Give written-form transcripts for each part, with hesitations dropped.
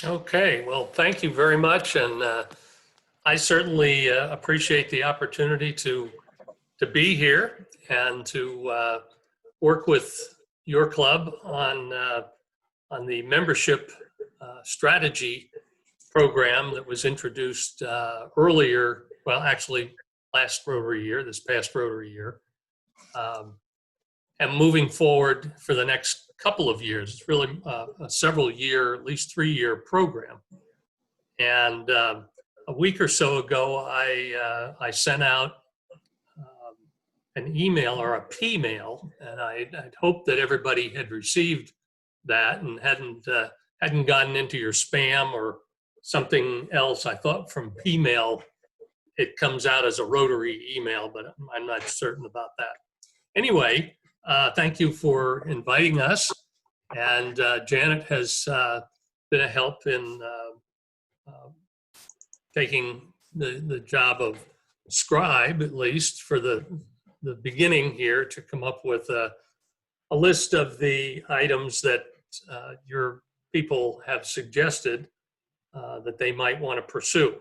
Okay, well, thank you very much, and I certainly appreciate the opportunity to be here and to work with your club on the membership strategy program that was introduced earlier. Well, actually, this past Rotary year, um, and moving forward for the next couple of years. It's really a several year, at least 3 year program. And a week or so ago, I sent out an email or a P-mail, and I'd hoped that everybody had received that and hadn't gotten into your spam or something else. I thought from P-mail it comes out as a Rotary email, but I'm not certain about that. Anyway, thank you for inviting us, and Janet has been a help in taking the job of scribe, at least for the beginning here, to come up with a list of the items that your people have suggested that they might want to pursue.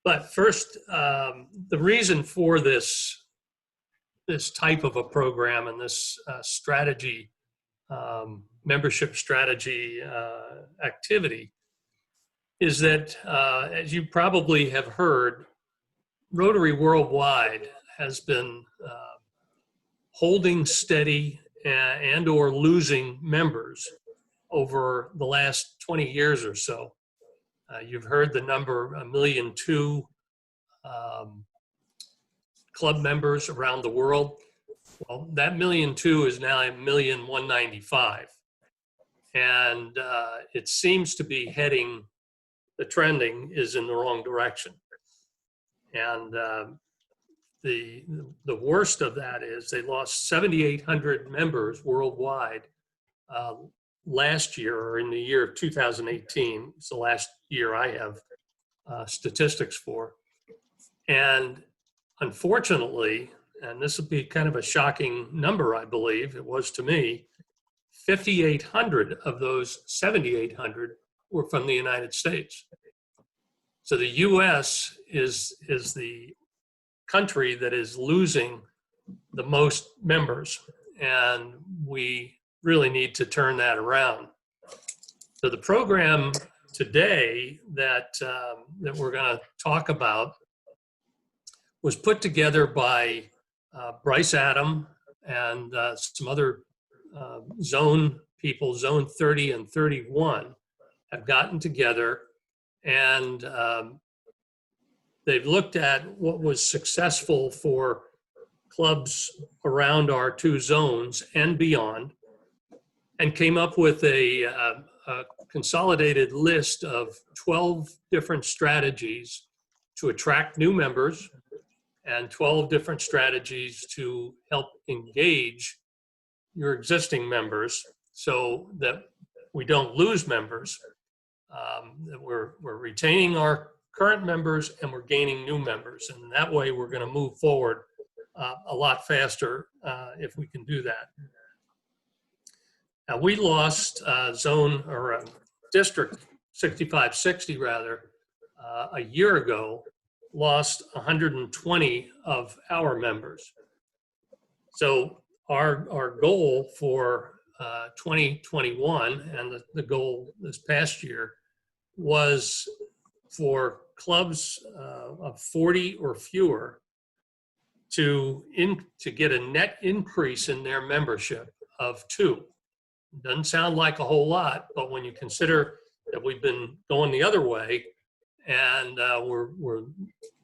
But first, the reason for this type of a program and this strategy, membership strategy activity is that, as you probably have heard, Rotary Worldwide has been holding steady and or losing members over the last 20 years or so. You've heard the number 1.2 million club members around the world. Well, that 1.2 million is now 1,195,000. And it seems to be heading, the trending is in the wrong direction. And the worst of that is they lost 7,800 members worldwide last year, or in the year of 2018. It's the last year I have statistics for. And unfortunately, and this would be kind of a shocking number, I believe, it was to me, 5,800 of those 7,800 were from the United States. So the US is the country that is losing the most members, and we really need to turn that around. So the program today that we're going to talk about was put together by Bryce Adam and some other zone people, Zone 30 and 31, have gotten together, and they've looked at what was successful for clubs around our two zones and beyond, and came up with a consolidated list of 12 different strategies to attract new members and 12 different strategies to help engage your existing members so that we don't lose members, that we're retaining our current members and we're gaining new members. And that way we're going to move forward a lot faster if we can do that. Now, we lost zone or district 6560 rather a year ago, lost 120 of our members. So our goal for 2021 and the goal this past year was for clubs of 40 or fewer to get a net increase in their membership of 2. Doesn't sound like a whole lot, but when you consider that we've been going the other way and we're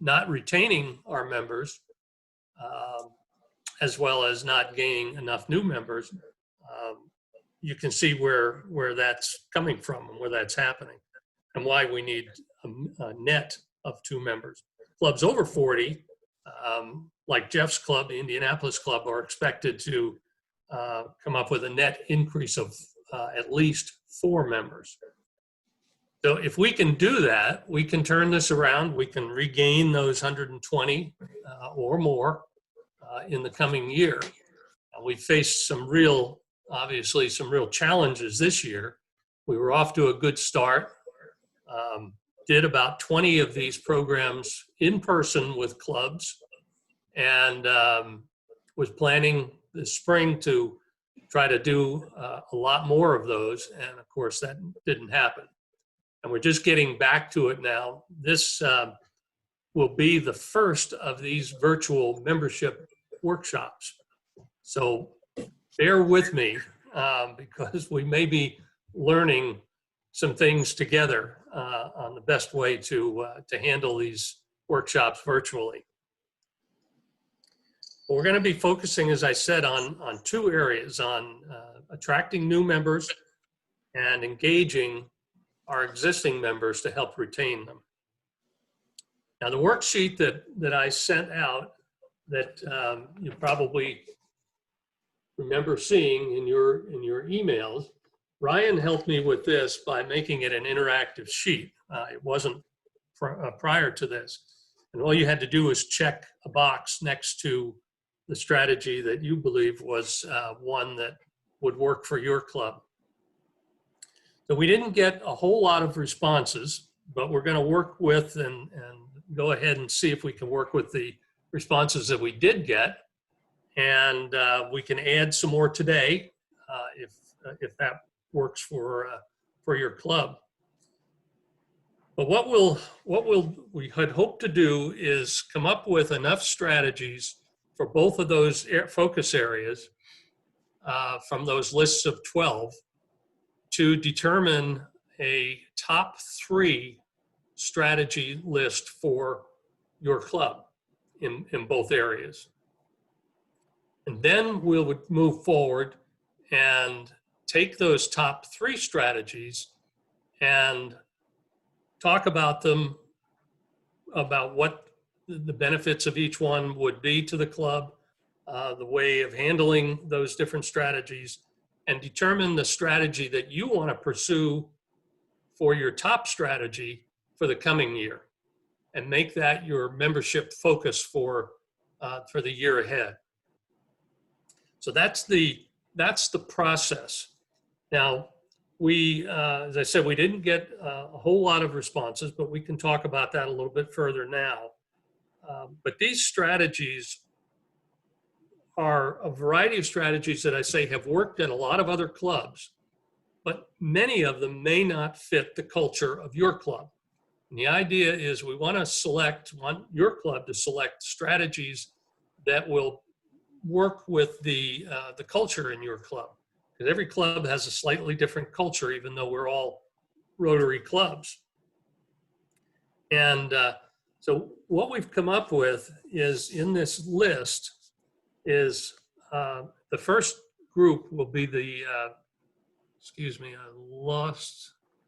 not retaining our members, as well as not gaining enough new members, you can see where that's coming from and where that's happening, and why we need a net of 2 members. Clubs over 40, like Jeff's club, the Indianapolis club, are expected to come up with a net increase of at least 4 members. So if we can do that, we can turn this around. We can regain those 120 or more in the coming year. We faced obviously some real challenges this year We were off to a good start. Did about 20 of these programs in person with clubs, and was planning this spring to try to do a lot more of those. And of course, that didn't happen. And we're just getting back to it now. This will be the first of these virtual membership workshops. So bear with me because we may be learning some things together on the best way to handle these workshops virtually. We're going to be focusing, as I said, on two areas, on attracting new members and engaging our existing members to help retain them. Now, the worksheet that I sent out that you probably remember seeing in your emails, Ryan helped me with this by making it an interactive sheet. It wasn't prior to this. And all you had to do was check a box next to the strategy that you believe was one that would work for your club. So we didn't get a whole lot of responses, but we're going to work with and go ahead and see if we can work with the responses that we did get. And we can add some more today if that works for your club. But what we had hoped to do is come up with enough strategies for both of those focus areas from those lists of 12 to determine a top 3 strategy list for your club in both areas. And then we would move forward and take those top 3 strategies and talk about them, about what the benefits of each one would be to the club, the way of handling those different strategies, and determine the strategy that you want to pursue for your top strategy for the coming year, and make that your membership focus for the year ahead. So that's the process. Now, as I said, we didn't get a whole lot of responses, but we can talk about that a little bit further now. But these strategies are a variety of strategies that I say have worked at a lot of other clubs, but many of them may not fit the culture of your club. And the idea is we want your club to select strategies that will work with the culture in your club. Because every club has a slightly different culture, even though we're all Rotary clubs. And so what we've come up with is in this list is the first group will be the,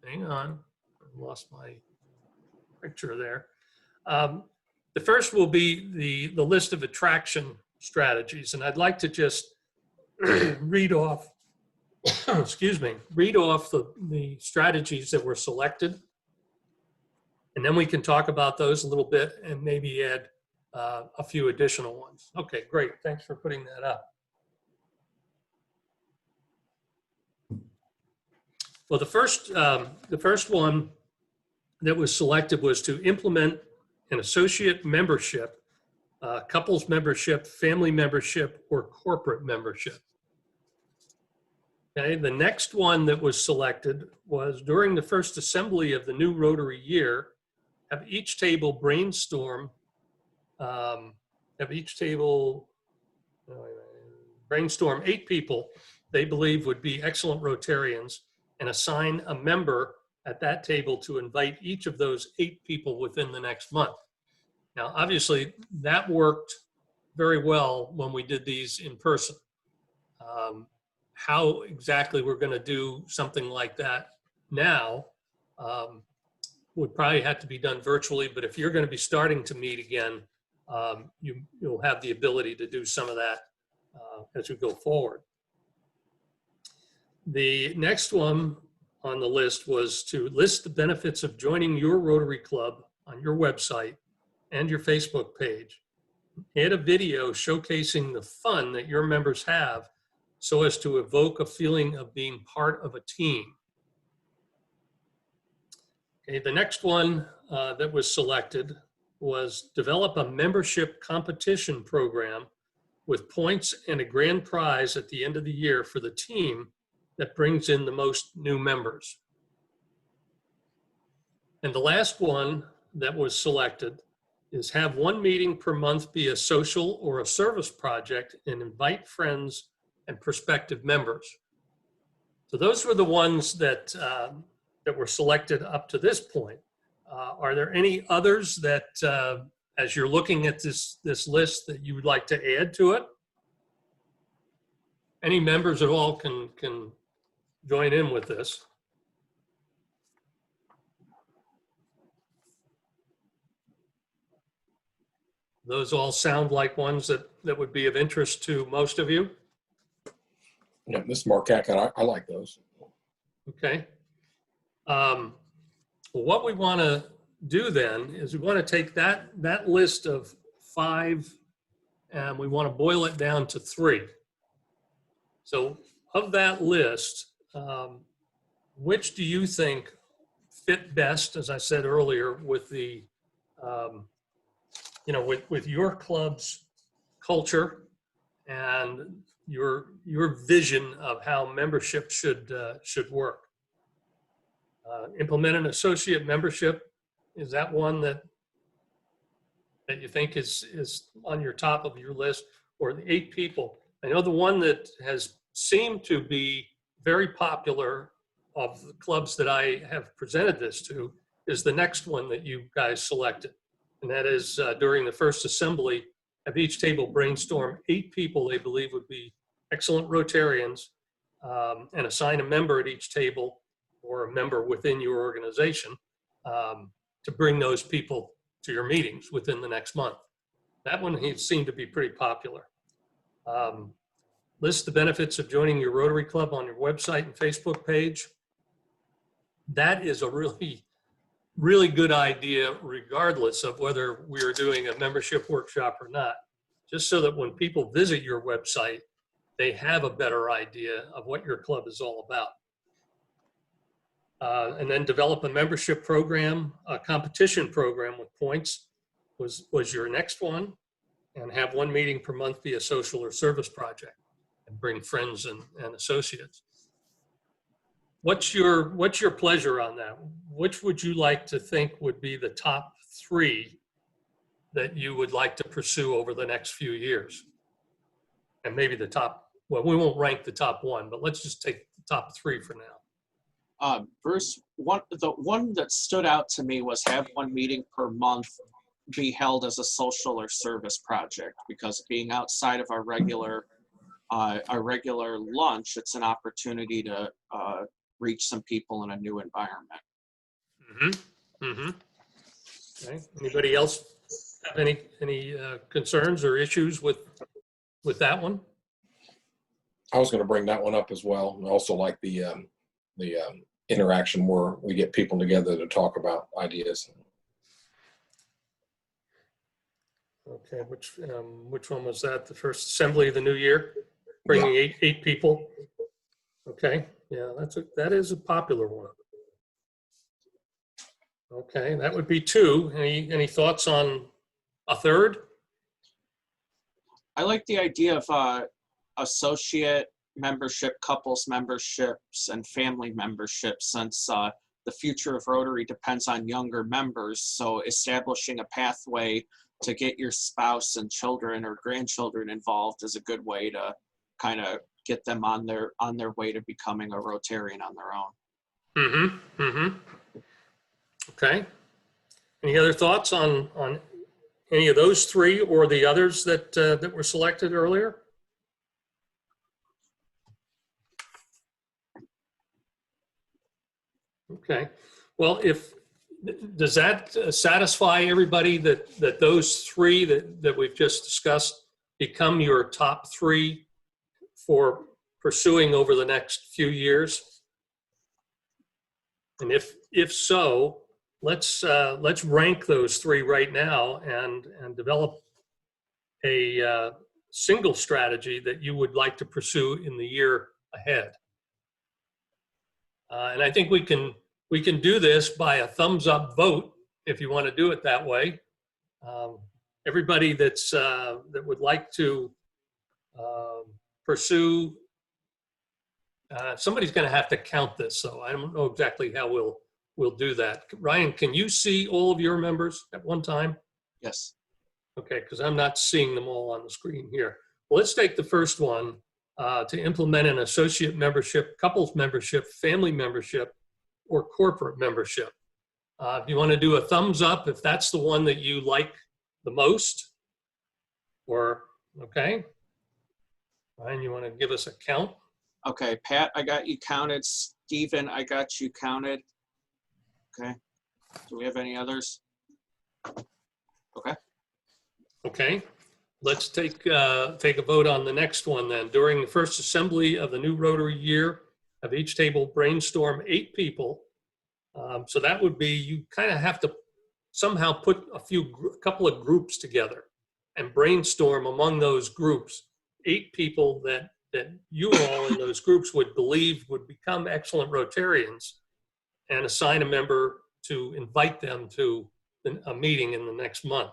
hang on, I lost my picture there. The first will be the list of attraction strategies. And I'd like to just read off, read off the strategies that were selected. And then we can talk about those a little bit and maybe add a few additional ones. Okay, great. Thanks for putting that up. Well, the first one that was selected was to implement an associate membership, couples membership, family membership, or corporate membership. Okay, the next one that was selected was during the first assembly of the new Rotary year, have each table brainstorm 8 people they believe would be excellent Rotarians and assign a member at that table to invite each of those 8 people within the next month. Now, obviously, that worked very well when we did these in person. How exactly we're going to do something like that now would probably have to be done virtually, but if you're going to be starting to meet again, you'll have the ability to do some of that as we go forward. The next one on the list was to list the benefits of joining your Rotary Club on your website and your Facebook page. Add a video showcasing the fun that your members have so as to evoke a feeling of being part of a team. Okay, the next one that was selected was develop a membership competition program with points and a grand prize at the end of the year for the team that brings in the most new members. And the last one that was selected is have one meeting per month be a social or a service project and invite friends and prospective members. So those were the ones that that were selected up to this point. Are there any others that, as you're looking at this list, that you would like to add to it? Any members at all can join in with this. Those all sound like ones that would be of interest to most of you. Yeah, this is Mark Atkins. I like those. Okay. What we want to do then is we want to take that list of 5 and we want to boil it down to 3. So of that list, which do you think fit best, as I said earlier, with the, with your club's culture and your vision of how membership should work? Implement an associate membership. Is that one that you think is on your top of your list, or the 8 people? I know the one that has seemed to be very popular of the clubs that I have presented this to is the next one that you guys selected. And that is during the first assembly, have each table brainstorm 8 people they believe would be excellent Rotarians, and assign a member at each table or a member within your organization to bring those people to your meetings within the next month. That one seemed to be pretty popular. List the benefits of joining your Rotary Club on your website and Facebook page. That is a really, really good idea, regardless of whether we are doing a membership workshop or not, just so that when people visit your website, they have a better idea of what your club is all about. And then develop a membership program, a competition program with points was your next one, and have one meeting per month be a social or service project and bring friends and associates. What's your pleasure on that? Which would you like to think would be the top 3 that you would like to pursue over the next few years? And maybe the top, well, we won't rank the top 1, but let's just take the top 3 for now. Bruce, the one that stood out to me was have one meeting per month be held as a social or service project, because being outside of our regular lunch, it's an opportunity to reach some people in a new environment. Mm-hmm. Mm-hmm. Okay. Anybody else have any concerns or issues with that one? I was going to bring that one up as well. I also like the interaction where we get people together to talk about ideas. Okay, which one was that? The first assembly of the new year, bringing eight people. Okay, yeah, that is a popular one. Okay, that would be 2. Any thoughts on a third? I like the idea of associate membership, couples memberships, and family memberships, since the future of Rotary depends on younger members. So establishing a pathway to get your spouse and children or grandchildren involved is a good way to kind of get them on their way to becoming a Rotarian on their own. Mm-hmm. Mm-hmm. Okay. Any other thoughts on any of those 3 or the others that were selected earlier? Okay. Well, does that satisfy everybody that those 3 that we've just discussed become your top 3 for pursuing over the next few years? And if so, let's rank those 3 right now and develop a single strategy that you would like to pursue in the year ahead. And I think we can we can do this by a thumbs up vote if you want to do it that way. Everybody that's that would like to pursue, somebody's going to have to count this, so I don't know exactly how we'll do that. Ryan, can you see all of your members at one time? Yes. Okay, because I'm not seeing them all on the screen here. Well, let's take the first one, to implement an associate membership, couples membership, family membership, or corporate membership. If you want to do a thumbs up, if that's the one that you like the most, or, okay. Ryan, you want to give us a count? Okay, Pat, I got you counted. Stephen, I got you counted. Okay. Do we have any others? Okay. Okay, let's take a vote on the next one then. During the first assembly of the new Rotary year, have each table brainstorm 8 people. So that would be, you kind of have to somehow put a couple of groups together and brainstorm among those groups 8 people that you all in those groups would believe would become excellent Rotarians, and assign a member to invite them to a meeting in the next month.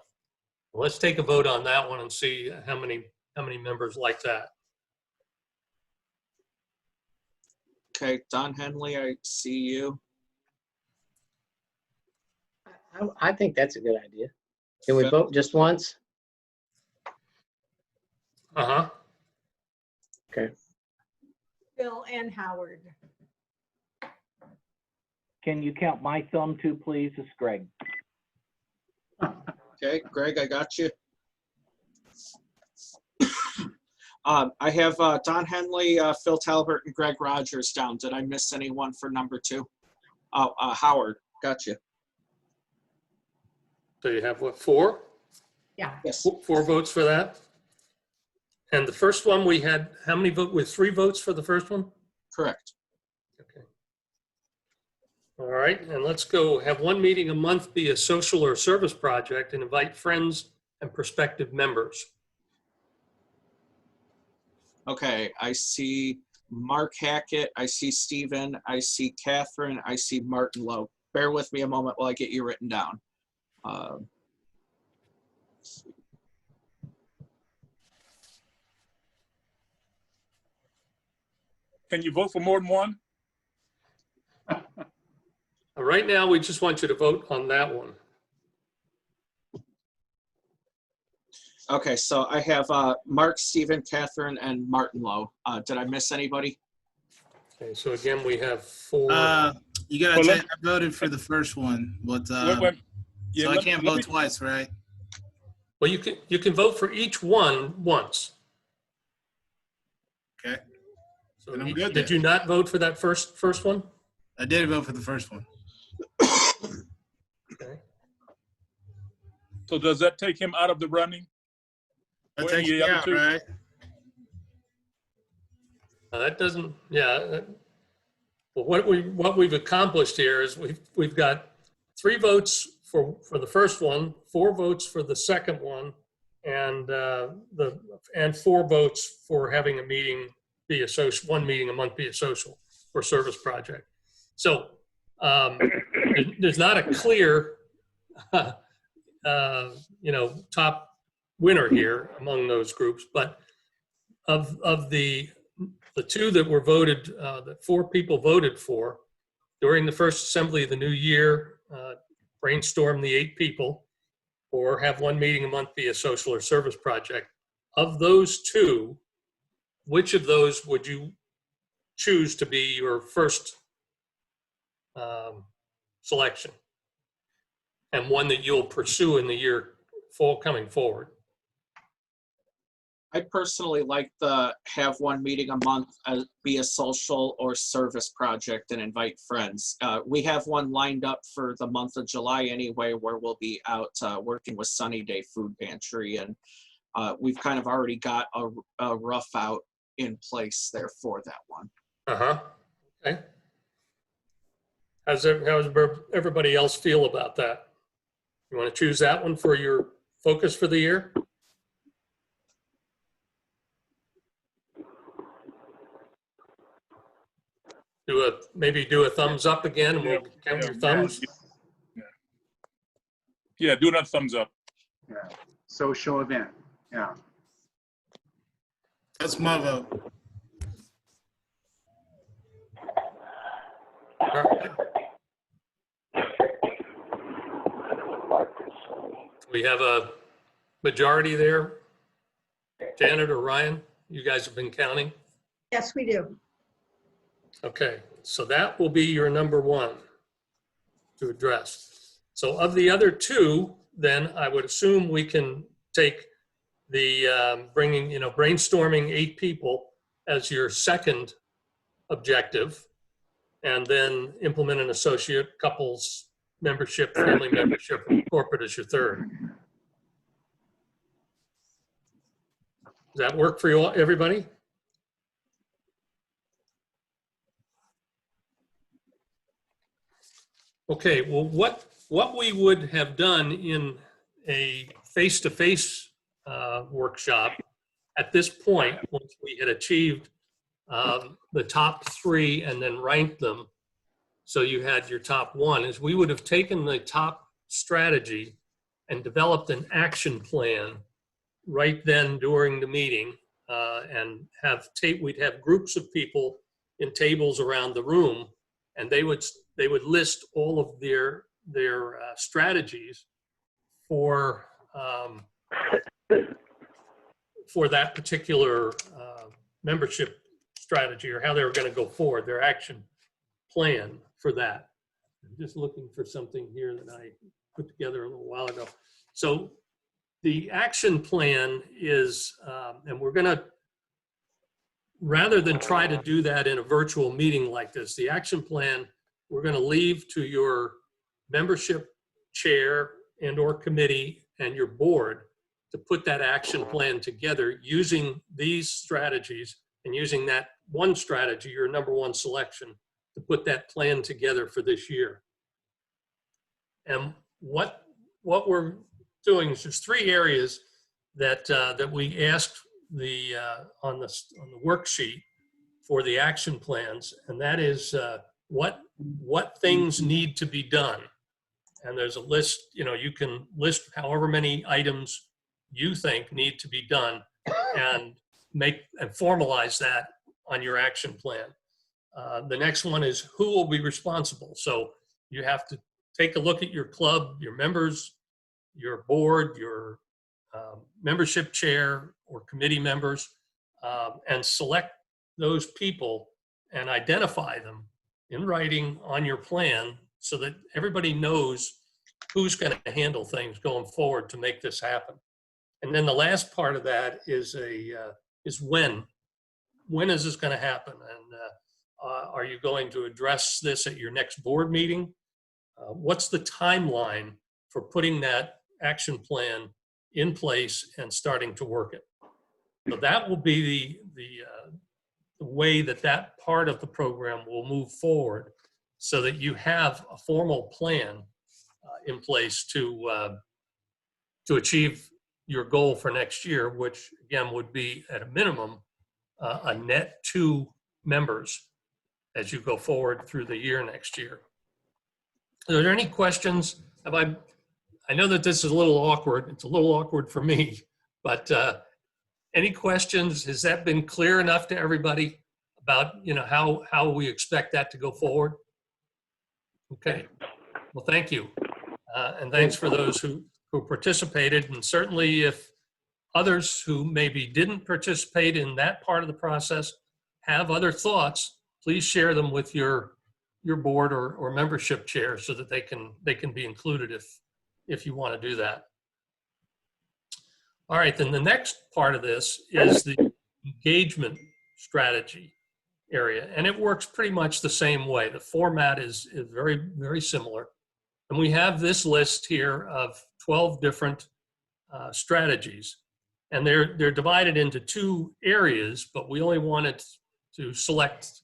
Let's take a vote on that one and see how many members like that. Okay, Don Henley, I see you. I think that's a good idea. Can we vote just once? Uh-huh. Okay. Bill and Howard. Can you count my thumb too, please? It's Greg. Okay, Greg, I got you. I have Don Henley, Phil Talbert, and Greg Rogers down. Did I miss anyone for number 2? Howard, got you. So you have what, 4? Yeah. Yes. 4 votes for that? And the first one we had, how many votes, with 3 votes for the first one? Correct. Okay. All right, and let's go have 1 meeting a month be a social or service project and invite friends and prospective members. Okay, I see Mark Hackett, I see Stephen, I see Catherine, I see Martin Lowe. Bear with me a moment while I get you written down. Can you vote for more than one? Right now, we just want you to vote on that one. Okay, so I have Mark, Stephen, Catherine, and Martin Lowe. Did I miss anybody? Okay, so again, we have 4. You gotta Well, say I voted for the first one, but Wait. Yeah, so I let can't me- vote twice, right? Well, you can vote for each one once. Okay, So Then I'm you- good did then. you not vote for that first one? I did vote for the first one. Okay. So does that take him out of the running? That Well, takes yeah, me the out, two- right? That doesn't, yeah. Well, what we've accomplished here is we've got 3 votes for the first one, 4 votes for the second one, and 4 votes for having a meeting be a social, 1 meeting a month be a social or service project. So there's not a clear, top winner here among those groups, but of the 2 that were voted, that 4 people voted for during the first assembly of the new year, brainstorm the 8 people, or have 1 meeting a month be a social or service project. Of those 2, which of those would you choose to be your first selection, and one that you'll pursue in the year coming forward? I personally like the have 1 meeting a month be a social or service project and invite friends. We have one lined up for the month of July anyway, where we'll be out working with Sunny Day Food Pantry, and we've kind of already got a rough out in place there for that one. Uh-huh. Okay. How's everybody else feel about that? You want to choose that one for your focus for the year? maybe do a thumbs up again and we'll count your thumbs. Yeah, do another thumbs up. Yeah. Social event. Yeah. That's my vote. All right. We have a majority there. Janet or Ryan, you guys have been counting? Yes, we do. Okay, so that will be your number one to address. So of the other two, then I would assume we can take the brainstorming 8 people as your second objective, and then implement an associate, couples membership, family membership, corporate as your third. Does that work for you all, everybody? Okay, well, what we would have done in a face-to-face workshop at this point, once we had achieved the top 3 and then ranked them, so you had your top 1, is we would have taken the top strategy and developed an action plan right then during the meeting, and we'd have groups of people in tables around the room, and they would list all of their strategies for that particular membership strategy, or how they were going to go forward, their action plan for that. I'm just looking for something here that I put together a little while ago. So the action plan is, and we're going to, rather than try to do that in a virtual meeting like this, the action plan, we're going to leave to your membership chair and or committee and your board to put that action plan together using these strategies and using that one strategy, your number 1 selection, to put that plan together for this year. And what we're doing is there's 3 areas that we asked on the worksheet for the action plans, and that is what things need to be done. And there's a list, you can list however many items you think need to be done and formalize that on your action plan. The next one is who will be responsible. So you have to take a look at your club, your members, your board, your membership chair or committee members, and select those people and identify them in writing on your plan so that everybody knows who's going to handle things going forward to make this happen. And then the last part of that is when. When is this going to happen? And are you going to address this at your next board meeting? What's the timeline for putting that action plan in place and starting to work it? So that will be the way that part of the program will move forward, so that you have a formal plan in place to achieve your goal for next year, which again would be at a minimum a net 2 members as you go forward through the year next year. Are there any questions? I know that this is a little awkward. It's a little awkward for me, but any questions? Has that been clear enough to everybody about how we expect that to go forward? Okay. Well, thank you, and thanks for those who participated, and certainly if others who maybe didn't participate in that part of the process have other thoughts, please share them with your board or membership chair so that they can be included if you want to do that. All right, then the next part of this is the engagement strategy area, and it works pretty much the same way. The format is very, very similar. And we have this list here of 12 different strategies, and they're divided into 2 areas, but we only wanted to select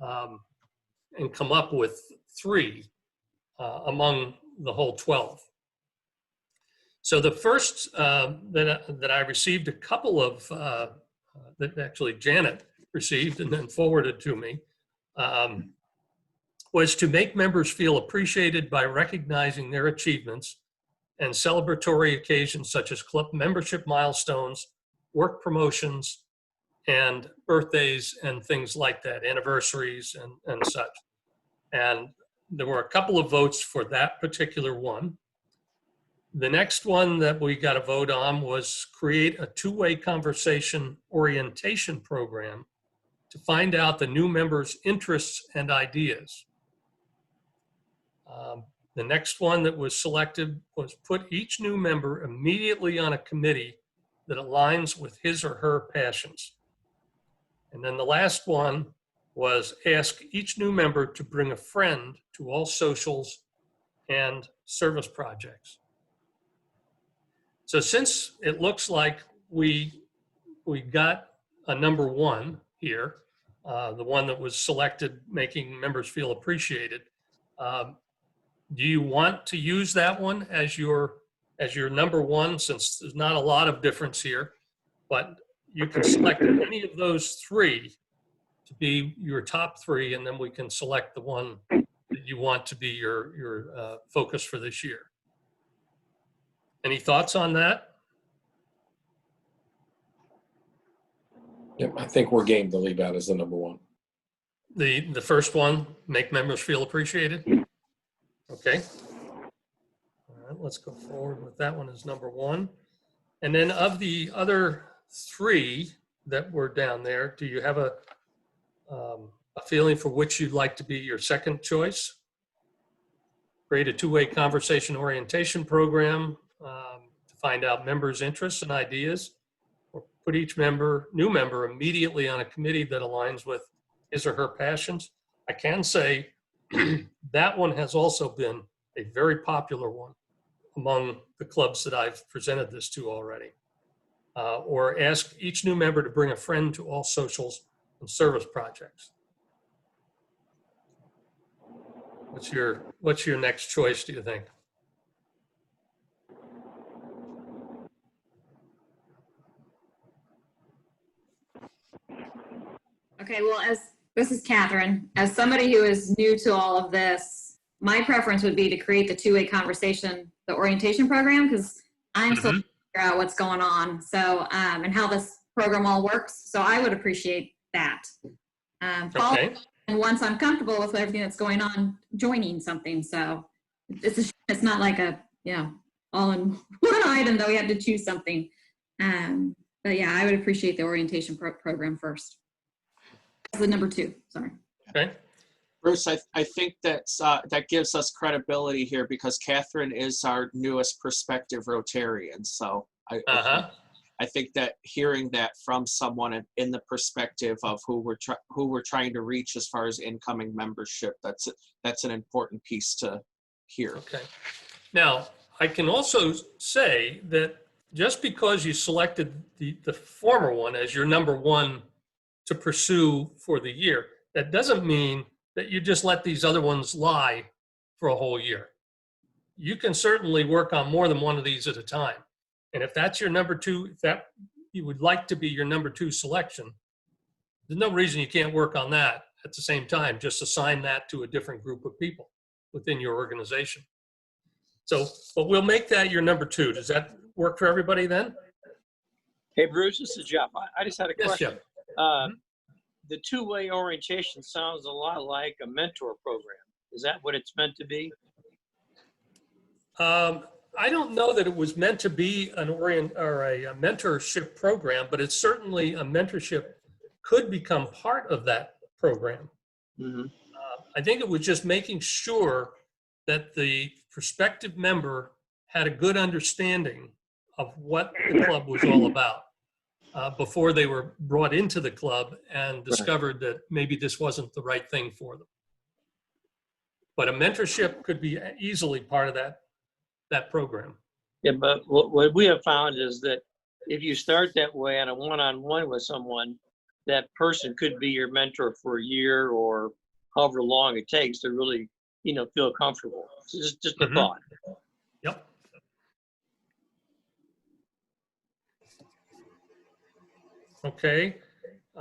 and come up with 3 among the whole 12. So the first that I received a couple of, that actually Janet received and then forwarded to me, was to make members feel appreciated by recognizing their achievements and celebratory occasions such as club membership milestones, work promotions, and birthdays and things like that, anniversaries and such. And there were a couple of votes for that particular one. The next one that we got a vote on was create a two-way conversation orientation program to find out the new members' interests and ideas. The next one that was selected was put each new member immediately on a committee that aligns with his or her passions. And then the last one was ask each new member to bring a friend to all socials and service projects. So since it looks like we got a number one here, the one that was selected, making members feel appreciated, do you want to use that one as your number one, since there's not a lot of difference here, but you can select any of those three to be your top three, and then we can select the one that you want to be your focus for this year. Any thoughts on that? Yep, I think we're game to leave out as the number one. The first one, make members feel appreciated? Okay. All right, let's go forward with that one as number one. And then of the other three that were down there, do you have a feeling for which you'd like to be your second choice? Create a two-way conversation orientation program to find out members' interests and ideas, or put each new member immediately on a committee that aligns with his or her passions. I can say that one has also been a very popular one among the clubs that I've presented this to already. Or ask each new member to bring a friend to all socials and service projects. What's your next choice, do you think? Okay, well, this is Catherine. As somebody who is new to all of this, my preference would be to create the two-way conversation, the orientation program, because I'm still trying to figure out what's going on, so and how this program all works. So I would appreciate that. Okay. And once I'm comfortable with everything that's going on, joining something. So it's not like a all in one item that we have to choose something. But yeah, I would appreciate the orientation program first. The number two, sorry. Okay. Bruce, I think that gives us credibility here because Catherine is our newest prospective Rotarian. So I think that hearing that from someone in the perspective of who we're trying to reach as far as incoming membership, that's an important piece to hear. Okay. Now, I can also say that just because you selected the former one as your number one to pursue for the year, that doesn't mean that you just let these other ones lie for a whole year. You can certainly work on more than one of these at a time. And if that's your number two, if that you would like to be your number two selection, there's no reason you can't work on that at the same time. Just assign that to a different group of people within your organization. So, but we'll make that your number two. Does that work for everybody then? Hey, Bruce, this is Jeff. I just had a question. Yes, Jeff. The two-way orientation sounds a lot like a mentor program. Is that what it's meant to be? I don't know that it was meant to be a mentorship program, but it's certainly a mentorship could become part of that program. Mm-hmm. I think it was just making sure that the prospective member had a good understanding of what the club was all about before they were brought into the club and discovered that maybe this wasn't the right thing for them. But a mentorship could be easily part of that program. Yeah, but what we have found is that if you start that way on a one-on-one with someone, that person could be your mentor for a year or however long it takes to really, feel comfortable. So just a thought. Yep. Okay.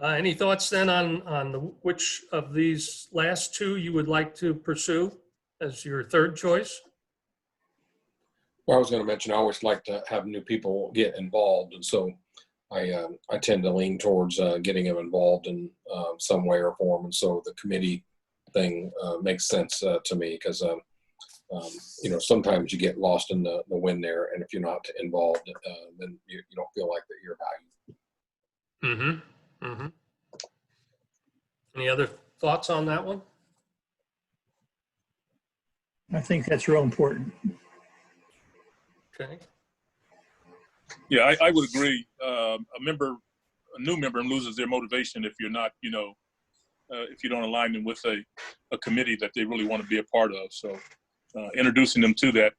Any thoughts then on which of these last two you would like to pursue as your third choice? Well, I was going to mention, I always like to have new people get involved. And so I tend to lean towards getting them involved in some way or form. And so the committee thing makes sense to me because, you know, sometimes you get lost in the wind there. And if you're not involved, then you don't feel like that you're valued. Mm-hmm. Mm-hmm. Any other thoughts on that one? I think that's real important. Okay. Yeah, I would agree. A new member loses their motivation if you're not, if you don't align them with a committee that they really want to be a part of. So introducing them to that,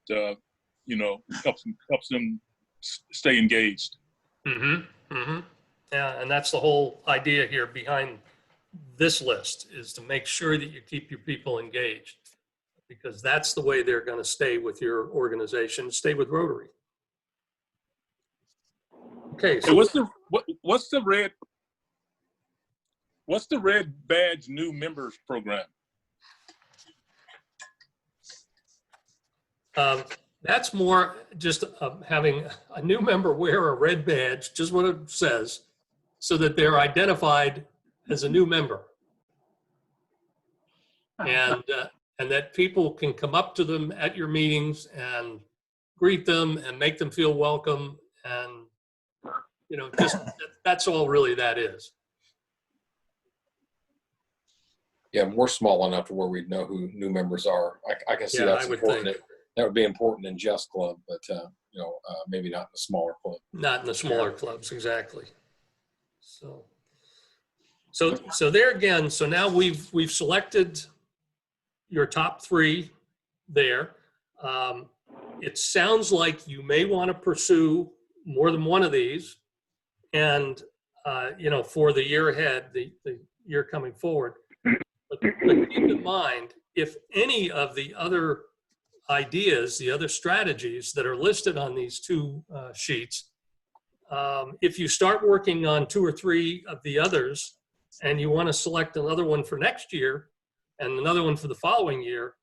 helps them stay engaged. Mm-hmm. Mm-hmm. Yeah, and that's the whole idea here behind this list, is to make sure that you keep your people engaged, because that's the way they're going to stay with your organization, stay with Rotary. Okay, Hey, so what's the red badge new members program? that's more just having a new member wear a red badge, just what it says, so that they're identified as a new member. And that people can come up to them at your meetings and greet them and make them feel welcome. And, just that's all really that is. Yeah, we're small enough to where we'd know who new members are. I can see Yeah, that's I would important. think. That would be important in Just Club, but maybe not in the smaller club. Not in the smaller clubs, exactly. So there again, so now we've selected your top three there. It sounds like you may want to pursue more than one of these. And, for the year ahead, the year coming forward. But keep in mind, if any of the other ideas, the other strategies that are listed on these two sheets, if you start working on two or three of the others and you want to select another one for next year and another one for the following year,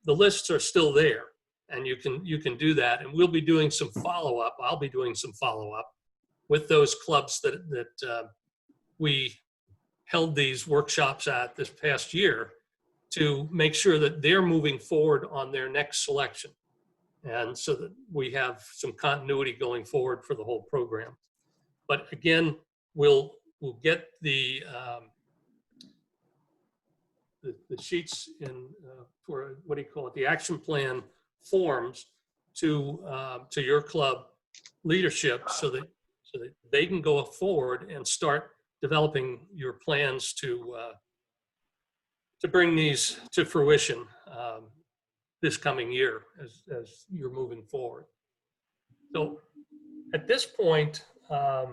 the lists are still there and you can do that. And we'll be doing some follow-up. I'll be doing some follow-up with those clubs that we held these workshops at this past year to make sure that they're moving forward on their next selection. And so that we have some continuity going forward for the whole program. But again, we'll get the sheets in for what do you call it, the action plan forms to your club leadership so that they can go forward and start developing your plans to bring these to fruition this coming year as you're moving forward. So at this point, as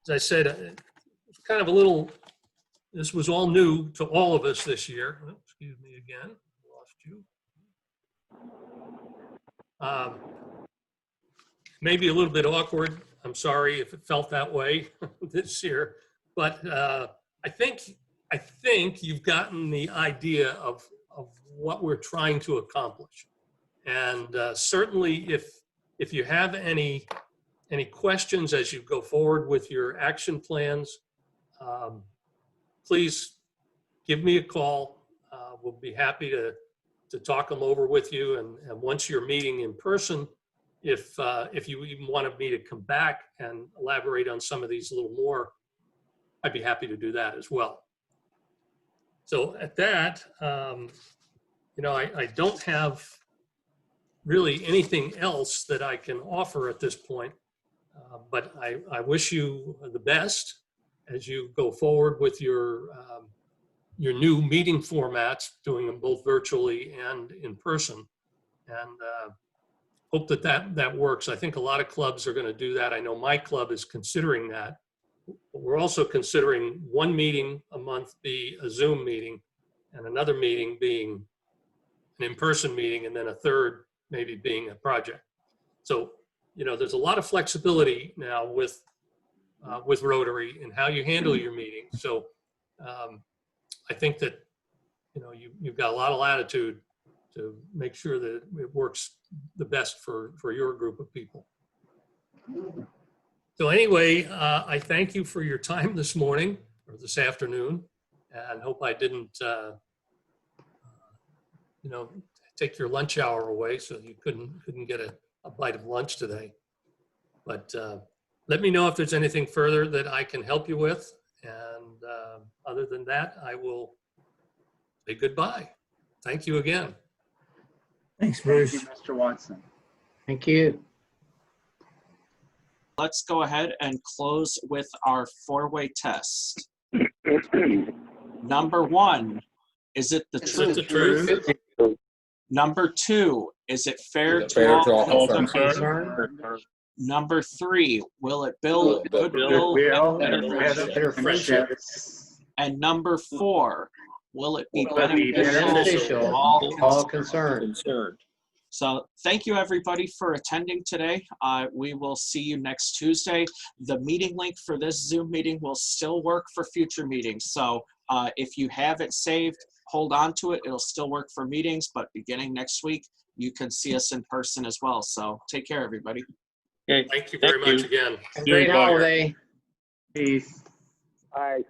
I said, it's kind of this was all new to all of us this year. Oh, excuse me again, lost you. Maybe a little bit awkward. I'm sorry if it felt that way this year, but I think you've gotten the idea of what we're trying to accomplish. And certainly if you have any questions as you go forward with your action plans, please give me a call. We'll be happy to talk them over with you. And once you're meeting in person, if you even wanted me to come back and elaborate on some of these a little more, I'd be happy to do that as well. So at that, I don't have really anything else that I can offer at this point, but I wish you the best as you go forward with your new meeting formats, doing them both virtually and in person, and hope that works. I think a lot of clubs are going to do that. I know my club is considering that. But we're also considering one meeting a month be a Zoom meeting and another meeting being an in-person meeting, and then a third maybe being a project. So, there's a lot of flexibility now with with Rotary and how you handle your meetings. So I think that, you've got a lot of latitude to make sure that it works the best for your group of people. So anyway, I thank you for your time this morning or this afternoon, and hope I didn't, take your lunch hour away so you couldn't get a bite of lunch today. But let me know if there's anything further that I can help you with. And other than that, I will say goodbye. Thank you again. Thanks, Thank Bruce. you, Mr. Watson. Thank you. Let's go ahead and close with our four-way test. Number 1, is it the Is it the truth? truth? Number 2, is it fair Is it to fair all to all concerned? Concern? Number 3, will it build goodwill Goodwill and and friendship? better Friendship. friendships. And number 4, will it be Will it be beneficial Beneficial, to all all concerned? concerned. So thank you, everybody, for attending today. We will see you next Tuesday. The meeting link for this Zoom meeting will still work for future meetings. So if you have it saved, hold on to it. It'll still work for meetings, but beginning next week, you can see us in person as well. So take care, everybody. Okay. Thank you very much again. Have a great Yeah, bye. holiday. Peace. Aye.